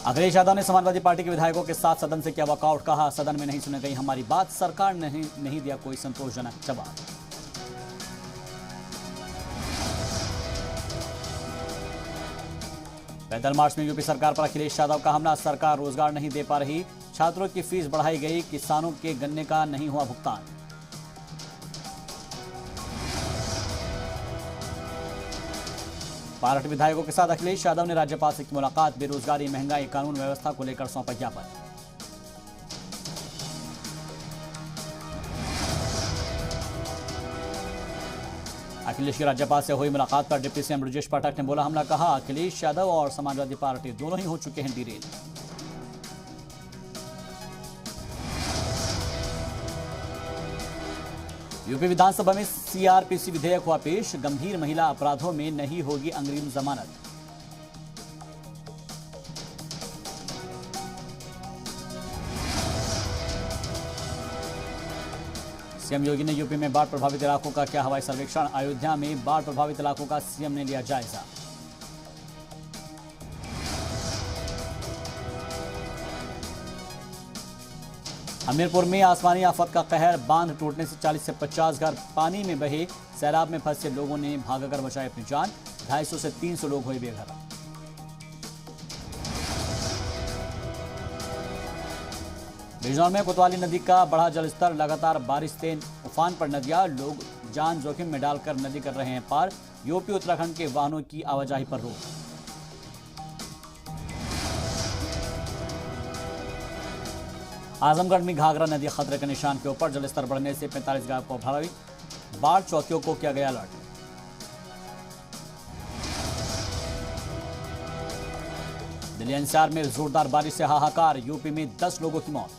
अखिलेश यादव ने समाजवादी पार्टी के विधायकों के साथ सदन से किया वॉकआउट। कहा, सदन में नहीं सुनी गई हमारी बात, सरकार ने नहीं दिया कोई संतोषजनक जवाब। पैदल मार्च में यूपी सरकार पर अखिलेश यादव का हमला। सरकार रोजगार नहीं दे पा रही, छात्रों की फीस बढ़ाई गई, किसानों के गन्ने का नहीं हुआ भुगतान। पार्टी विधायकों के साथ अखिलेश यादव ने राज्यपाल से की मुलाकात। बेरोजगारी, महंगाई, कानून व्यवस्था को लेकर सौंपा ज्ञापन। अखिलेश की राज्यपाल से हुई मुलाकात पर डिप्टी सीएम ब्रजेश पाठक ने बोला हमला। कहा, अखिलेश यादव और समाजवादी पार्टी दोनों ही हो चुके हैं डीरेल। यूपी विधानसभा में सीआरपीसी विधेयक हुआ पेश। गंभीर महिला अपराधों में नहीं होगी अग्रिम जमानत। सीएम योगी ने यूपी में बाढ़ प्रभावित इलाकों का किया हवाई सर्वेक्षण। अयोध्या में बाढ़ प्रभावित इलाकों का सीएम ने लिया जायजा। हमीरपुर में आसमानी आफत का कहर। बांध टूटने से 40 से 50 घर पानी में बहे। सैलाब में फंसे लोगों ने भागकर बचाई अपनी जान। 250 से 300 लोग हुए बेघर। बिजनौर में कोतवाली नदी का बढ़ा जलस्तर। लगातार बारिश से उफान पर नदियां। लोग जान जोखिम में डालकर नदी कर रहे हैं पार। यूपी उत्तराखंड के वाहनों की आवाजाही पर रोक। आजमगढ़ में घाघरा नदी खतरे के निशान के ऊपर। जलस्तर बढ़ने से 45 गांव को प्रभावित। बाढ़ चौकियों को किया गया अलर्ट। दिल्ली एनसीआर में जोरदार बारिश से हाहाकार। यूपी में 10 लोगों की मौत।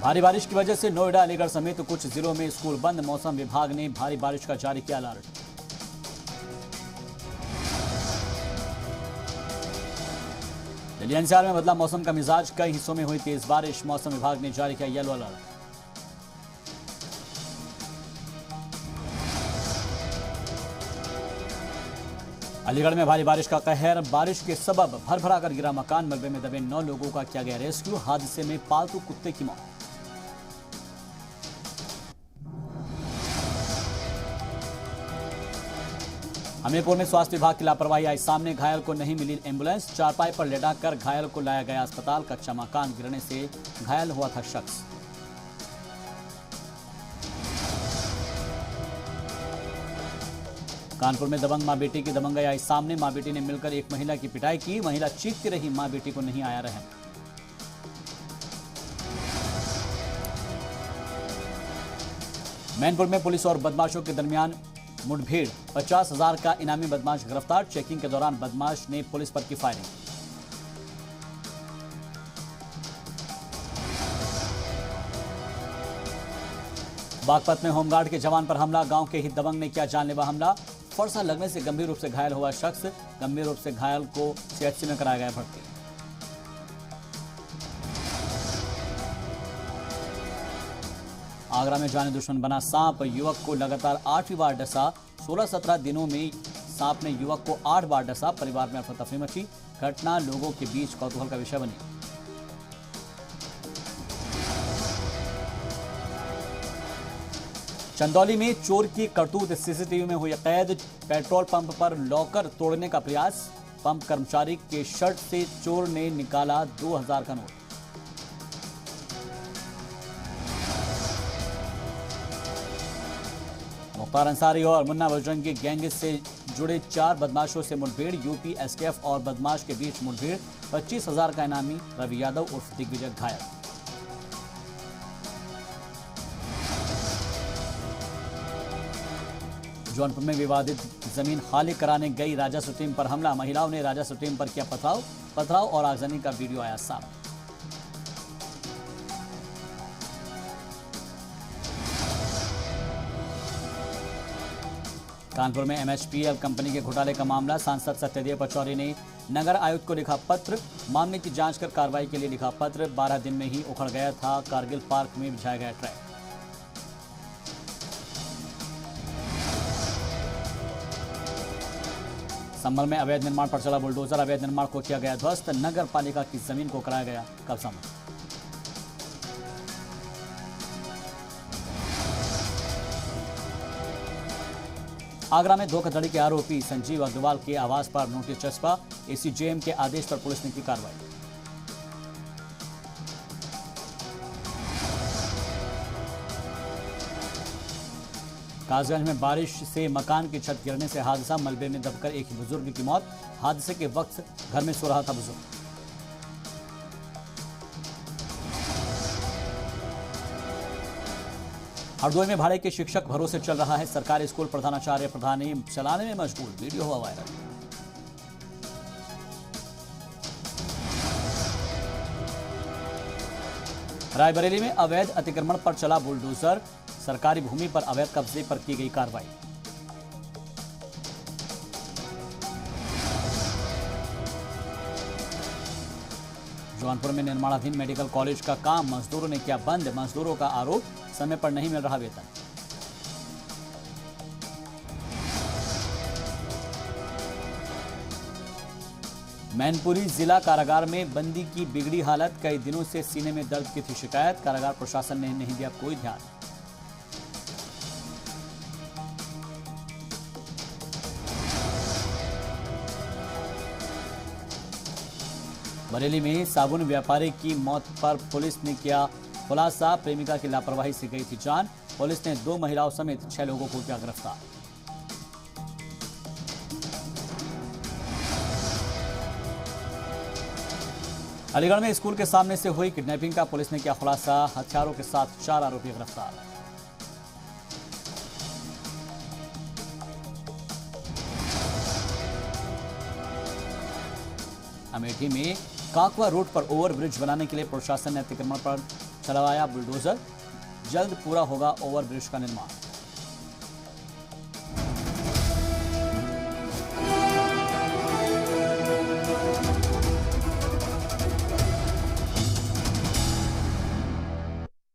भारी बारिश की वजह से नोएडा, अलीगढ़ समेत कुछ जिलों में स्कूल बंद। मौसम विभाग ने भारी बारिश का जारी किया अलर्ट। दिल्ली एनसीआर में बदला मौसम का मिजाज। कई हिस्सों में हुई तेज बारिश। मौसम विभाग ने जारी किया येलो अलर्ट। अलीगढ़ में भारी बारिश का कहर। बारिश के सबब भर-भरा कर गिरा मकान। मलबे में दबे 9 लोगों का किया गया रेस्क्यू। हादसे में पालतू कुत्ते की मौत। हमीरपुर में स्वास्थ्य विभाग की लापरवाही आई सामने। घायल को नहीं मिली एम्बुलेंस। चारपाई पर लेटाकर घायल को लाया गया अस्पताल। कच्चा मकान गिरने से घायल हुआ था शख्स। कानपुर में दबंग मां बेटी की दबंगई आई सामने। मां बेटी ने मिलकर एक महिला की पिटाई की। महिला चीखती रही, मां बेटी को नहीं आया रहम। मैनपुर में पुलिस और बदमाशों के दरमियान मुठभेड़। 50,000 का इनामी बदमाश गिरफ्तार। चेकिंग के दौरान बदमाश ने पुलिस पर की फायरिंग। बागपत में होमगार्ड के जवान पर हमला। गांव के ही दबंग ने किया जानलेवा हमला। फरसा लगने से गंभीर रूप से घायल हुआ शख्स। गंभीर रूप से घायल को सीएचसी में कराया गया भर्ती। आगरा में जाने दुश्मन बना सांप। युवक को लगातार 8वीं बार डसा। 16-17 दिनों में सांप ने युवक को 8 बार डसा। परिवार में अफरा तफरी मची। घटना लोगों के बीच कौतूहल का विषय बनी। चंदौली में चोर की करतूत सीसीटीवी में हुई कैद। पेट्रोल पंप पर लॉकर तोड़ने का प्रयास। पंप कर्मचारी के शर्ट से चोर ने निकाला 2000 का नोट। मुख्तार अंसारी और मुन्ना बजरंगी गैंग से जुड़े 4 बदमाशों से मुठभेड़। यूपी एसटीएफ और बदमाश के बीच मुठभेड़। 25,000 का इनामी रवि यादव उर्फ दिग्विजय घायल। जौनपुर में विवादित जमीन खाली कराने गई राजस्व टीम पर हमला। महिलाओं ने राजस्व टीम पर किया पथराव और आगजनी का वीडियो आया सामने। कानपुर में एमएचपीएल कंपनी के घोटाले का मामला। सांसद सत्यदेव पचौरी ने नगर आयुक्त को लिखा पत्र। मामले की जांच कर कार्रवाई के लिए लिखा पत्र। 12 दिन में ही उखड़ गया था कारगिल पार्क में बिछाया गया ट्रैक। संभल में अवैध निर्माण पर चला बुलडोजर, अवैध निर्माण को किया गया ध्वस्त, नगर पालिका की जमीन को कराया गया कब्जा मुक्त। आगरा में धोखाधड़ी के आरोपी संजीव अग्रवाल के आवास पर नोटिस चस्पा, एसीजेएम के आदेश पर पुलिस ने की कार्रवाई। कासगंज में बारिश से मकान की छत गिरने से हादसा, मलबे में दबकर एक बुजुर्ग की मौत, हादसे के वक्त घर में सो रहा था बुजुर्ग। हरदोई में भाड़े के शिक्षक भरोसे चल रहा है सरकारी स्कूल, प्रधानाचार्य प्रधानी चलाने में मशगूल, वीडियो हुआ वायरल। रायबरेली में अवैध अतिक्रमण पर चला बुलडोजर, सरकारी भूमि पर अवैध कब्जे पर की गई कार्रवाई। जौनपुर में निर्माणाधीन मेडिकल कॉलेज का काम मजदूरों ने किया बंद, मजदूरों का आरोप समय पर नहीं मिल रहा वेतन। मैनपुरी जिला कारागार में बंदी की बिगड़ी हालत, कई दिनों से सीने में दर्द की थी शिकायत, कारागार प्रशासन ने नहीं दिया कोई ध्यान। बरेली में साबुन व्यापारी की मौत पर पुलिस ने किया खुलासा, प्रेमिका की लापरवाही से गई थी जान, पुलिस ने 2 महिलाओं समेत 6 लोगों को किया गिरफ्तार। अलीगढ़ में स्कूल के सामने से हुई किडनैपिंग का पुलिस ने किया खुलासा, हथियारों के साथ 4 आरोपी गिरफ्तार। अमेठी में काकवा रोड पर ओवरब्रिज बनाने के लिए प्रशासन ने अतिक्रमण पर चलवाया बुलडोजर, जल्द पूरा होगा ओवरब्रिज का निर्माण।